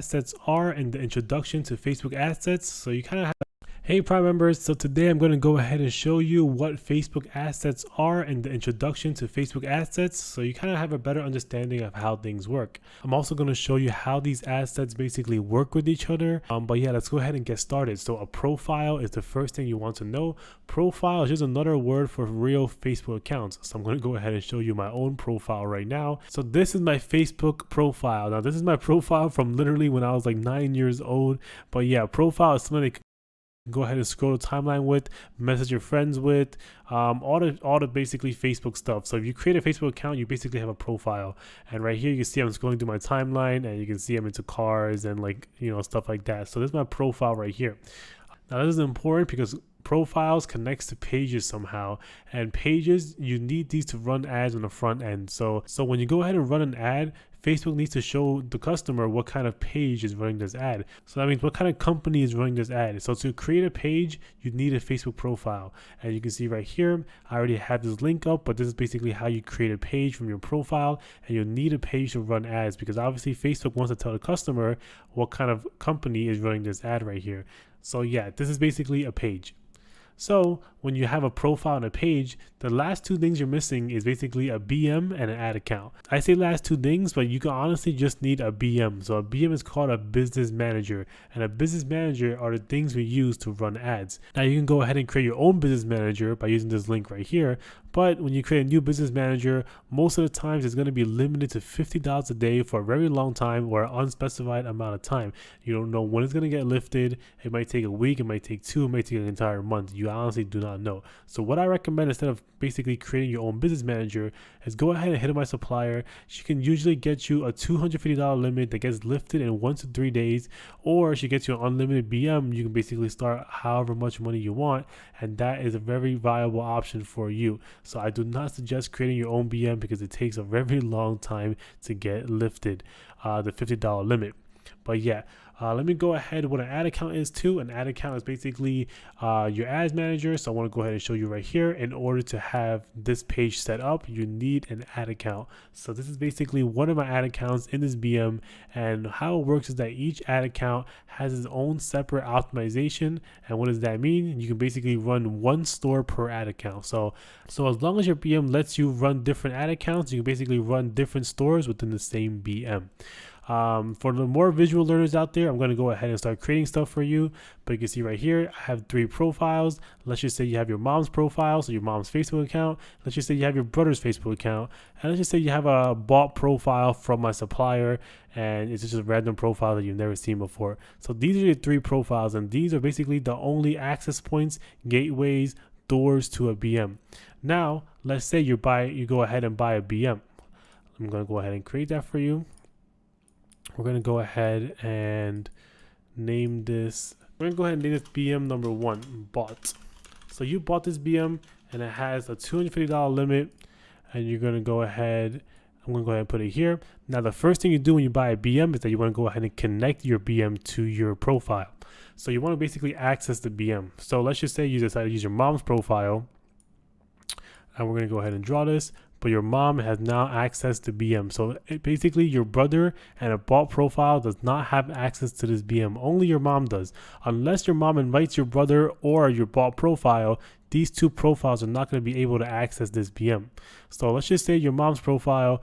assets are and the introduction to Facebook assets. So you kind of have. Hey Prime members, so today I'm going to go ahead and show you what Facebook assets are and the introduction to Facebook assets, so you kind of have a better understanding of how things work. I'm also going to show you how these assets basically work with each other. But yeah, let's go ahead and get started. So a profile is the first thing you want to know. Profile is just another word for real Facebook accounts. So I'm going to go ahead and show you my own profile right now. So this is my Facebook profile. Now this is my profile from literally when I was like 9 years old. But yeah, profile is something that go ahead and scroll the timeline with, message your friends with, all the basically Facebook stuff. So if you create a Facebook account, you basically have a profile, and right here you can see I'm scrolling through my timeline, and you can see I'm into cars and stuff like that. So this is my profile right here. Now this is important because profiles connects to pages somehow, and pages, you need these to run ads on the front end. So when you go ahead and run an ad, Facebook needs to show the customer what kind of page is running this ad. So that means what kind of company is running this ad. So to create a page, you need a Facebook profile. And you can see right here, I already have this link up, but this is basically how you create a page from your profile. And you'll need a page to run ads because obviously Facebook wants to tell the customer what kind of company is running this ad right here. So yeah, this is basically a page. So when you have a profile and a page, the last two things you're missing is basically a BM and an ad account. I say last two things, but you can honestly just need a BM. So a BM is called a business manager, and a business manager are the things we use to run ads. Now you can go ahead and create your own business manager by using this link right here. But when you create a new business manager, most of the times it's going to be limited to $50 a day for a very long time or an unspecified amount of time. You don't know when it's going to get lifted. It might take a week, it might take two, it might take an entire month. You honestly do not know. So what I recommend, instead of basically creating your own business manager, is go ahead and hit up my supplier. She can usually get you a $250 limit that gets lifted in 1 to 3 days, or she gets you an unlimited BM. You can basically start however much money you want, and that is a very viable option for you. So I do not suggest creating your own BM because it takes a very long time to get lifted, the $50 limit. But yeah, let me go ahead what an ad account is too. An ad account is basically your ads manager. So I want to go ahead and show you right here. In order to have this page set up, you need an ad account. So this is basically one of my ad accounts in this BM, and how it works is that each ad account has its own separate optimization. And what does that mean? You can basically run one store per ad account. So as long as your BM lets you run different ad accounts, you can basically run different stores within the same BM. For the more visual learners out there, I'm going to go ahead and start creating stuff for you. But you can see right here, I have 3 profiles. Let's just say you have your mom's profile, so your mom's Facebook account. Let's just say you have your brother's Facebook account. And let's just say you have a bought profile from my supplier, and it's just a random profile that you've never seen before. So these are your 3 profiles, and these are basically the only access points, gateways, doors to a BM. Now, let's say you go ahead and buy a BM. I'm going to go ahead and create that for you. We're going to go ahead and name this. We're going to go ahead and name this BM number 1, bought. So you bought this BM and it has a $250 limit, and you're going to go ahead. I'm going to go ahead and put it here. Now, the first thing you do when you buy a BM is that you want to go ahead and connect your BM to your profile. So you want to basically access the BM. So let's just say you decide to use your mom's profile, and we're going to go ahead and draw this. But your mom has now access to BM. So basically your brother and a bought profile does not have access to this BM. Only your mom does. Unless your mom invites your brother or your bought profile, these 2 profiles are not going to be able to access this BM. So let's just say your mom's profile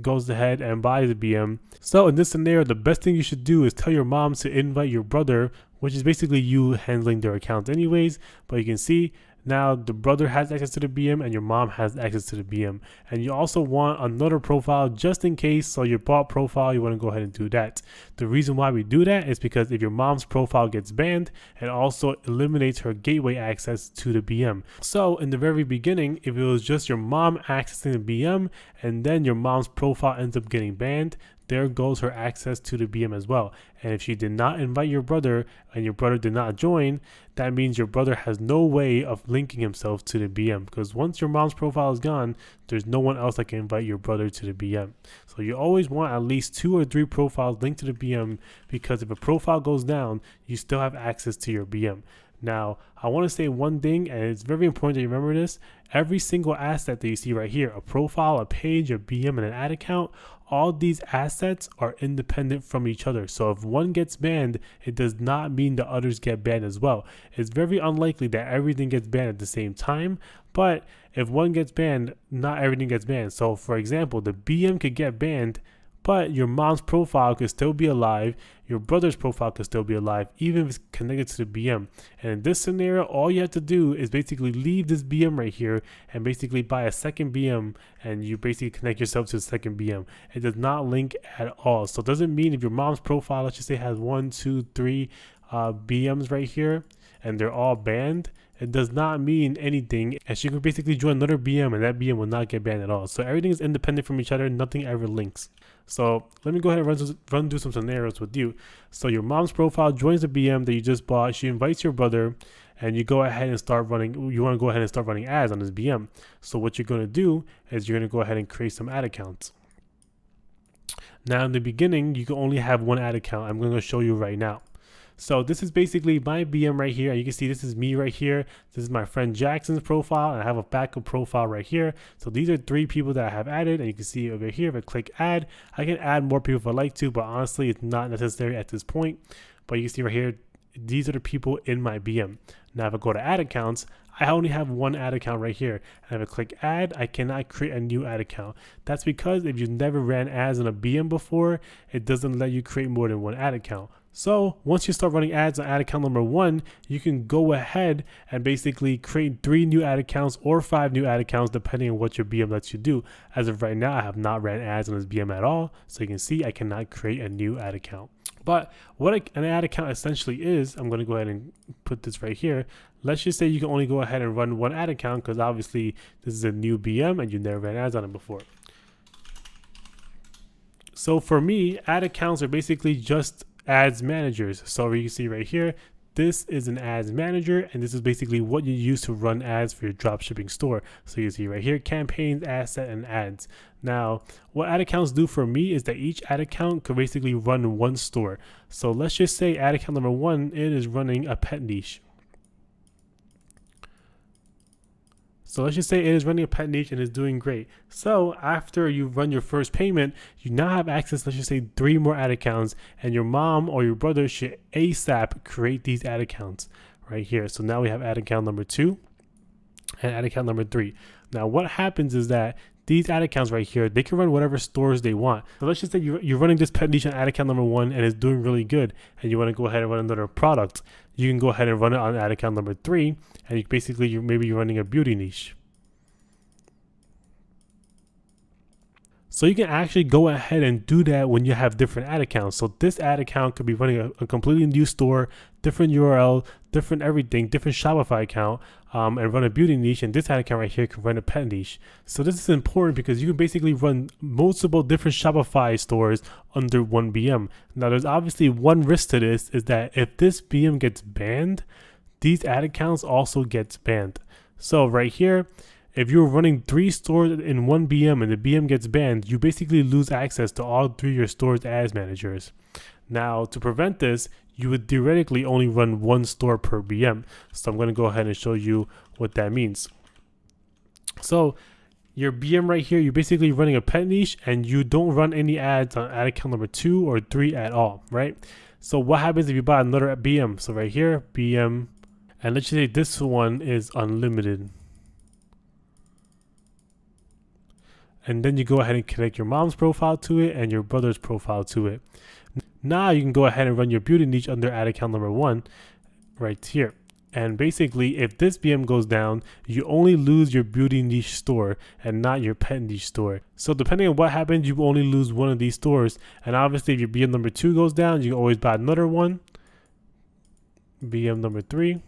goes ahead and buys the BM. So in this scenario, the best thing you should do is tell your mom to invite your brother, which is basically you handling their account anyways. But you can see now the brother has access to the BM and your mom has access to the BM. And you also want another profile just in case. So your bought profile, you want to go ahead and do that. The reason why we do that is because if your mom's profile gets banned, it also eliminates her gateway access to the BM. So in the very beginning, if it was just your mom accessing the BM and then your mom's profile ends up getting banned, there goes her access to the BM as well. And if she did not invite your brother and your brother did not join, that means your brother has no way of linking himself to the BM, because once your mom's profile is gone, there's no one else that can invite your brother to the BM. So you always want at least 2 or 3 profiles linked to the BM, because if a profile goes down, you still have access to your BM. Now, I want to say one thing, and it's very important that you remember this. Every single asset that you see right here, a profile, a page, a BM, and an ad account, all these assets are independent from each other. So if one gets banned, it does not mean the others get banned as well. It's very unlikely that everything gets banned at the same time, but if one gets banned, not everything gets banned. So for example, the BM could get banned, but your mom's profile could still be alive, your brother's profile could still be alive, even if it's connected to the BM. And in this scenario, all you have to do is basically leave this BM right here and basically buy a second BM, and you basically connect yourself to the second BM. It does not link at all. So it doesn't mean if your mom's profile, let's just say, has 1, 2, 3 BMs right here, and they're all banned, it does not mean anything, and she could basically join another BM and that BM will not get banned at all. So everything is independent from each other, nothing ever links. So let me go ahead and run through some scenarios with you. So your mom's profile joins the BM that you just bought, she invites your brother, and you go ahead and start running, you want to go ahead and start running ads on this BM. So what you're going to do is you're going to go ahead and create some ad accounts. Now in the beginning, you can only have one ad account. I'm going to show you right now. So this is basically my BM right here, and you can see this is me right here. This is my friend Jackson's profile, and I have a backup profile right here. So these are 3 people that I have added, and you can see over here, if I click add, I can add more people if I like to, but honestly, it's not necessary at this point. But you can see right here, these are the people in my BM. Now if I go to ad accounts, I only have one ad account right here, and if I click add, I cannot create a new ad account. That's because if you've never ran ads on a BM before, it doesn't let you create more than one ad account. So once you start running ads on ad account number 1, you can go ahead and basically create 3 new ad accounts or 5 new ad accounts depending on what your BM lets you do. As of right now, I have not ran ads on this BM at all, so you can see I cannot create a new ad account. But what an ad account essentially is, I'm going to go ahead and put this right here. Let's just say you can only go ahead and run one ad account because obviously this is a new BM and you never ran ads on it before. So for me, ad accounts are basically just ads managers. So you can see right here, this is an ads manager, and this is basically what you use to run ads for your dropshipping store. So you see right here, campaigns, asset, and ads. Now, what ad accounts do for me is that each ad account could basically run one store. So let's just say ad account number 1, it is running a pet niche. So let's just say it is running a pet niche and is doing great. So after you run your first payment, you now have access, let's just say 3 more ad accounts, and your mom or your brother should ASAP create these ad accounts right here. So now we have ad account number 2 and ad account number 3. Now what happens is that these ad accounts right here, they can run whatever stores they want. So let's just say you're running this pet niche on ad account number 1 and it's doing really good, and you want to go ahead and run another product. You can go ahead and run it on ad account number 3, and you basically maybe you're running a beauty niche. So you can actually go ahead and do that when you have different ad accounts. So this ad account could be running a completely new store, different URL, different everything, different Shopify account, and run a beauty niche. And this ad account right here can run a pet niche. So this is important because you can basically run multiple different Shopify stores under one BM. Now there's obviously one risk to this, is that if this BM gets banned, these ad accounts also gets banned. So right here, if you're running 3 stores in one BM and the BM gets banned, you basically lose access to all 3 of your store's ads managers. Now, to prevent this, you would theoretically only run 1 store per BM. So I'm going to go ahead and show you what that means. So your BM right here, you're basically running a pet niche and you don't run any ads on ad account number 2 or 3 at all, right? So what happens if you buy another BM? So right here, BM, and let's just say this one is unlimited. And then you go ahead and connect your mom's profile to it and your brother's profile to it. Now you can go ahead and run your beauty niche under ad account number 1 right here. And basically, if this BM goes down, you only lose your beauty niche store and not your pet niche store. So depending on what happens, you only lose one of these stores. And obviously, if your BM number 2 goes down, you can always buy another one, BM number 3.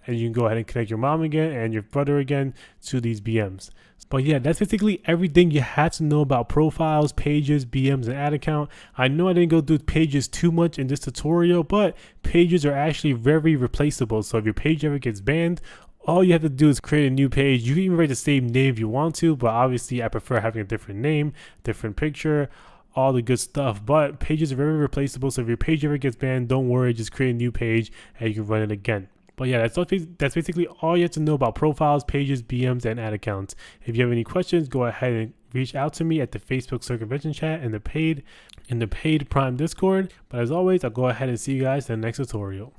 And you can go ahead and connect your mom again and your brother again to these BMs. But yeah, that's basically everything you have to know about profiles, pages, BMs, and ad account. I know I didn't go through pages too much in this tutorial, but pages are actually very replaceable. So if your page ever gets banned, all you have to do is create a new page. You can even write the same name if you want to, but obviously I prefer having a different name, different picture, all the good stuff. But pages are very replaceable. So if your page ever gets banned, don't worry, just create a new page and you can run it again. But yeah, that's basically all you have to know about profiles, pages, BMs, and ad accounts. If you have any questions, go ahead and reach out to me at the Facebook Circumvention chat in the paid Prime Discord. But as always, I'll go ahead and see you guys in the next tutorial.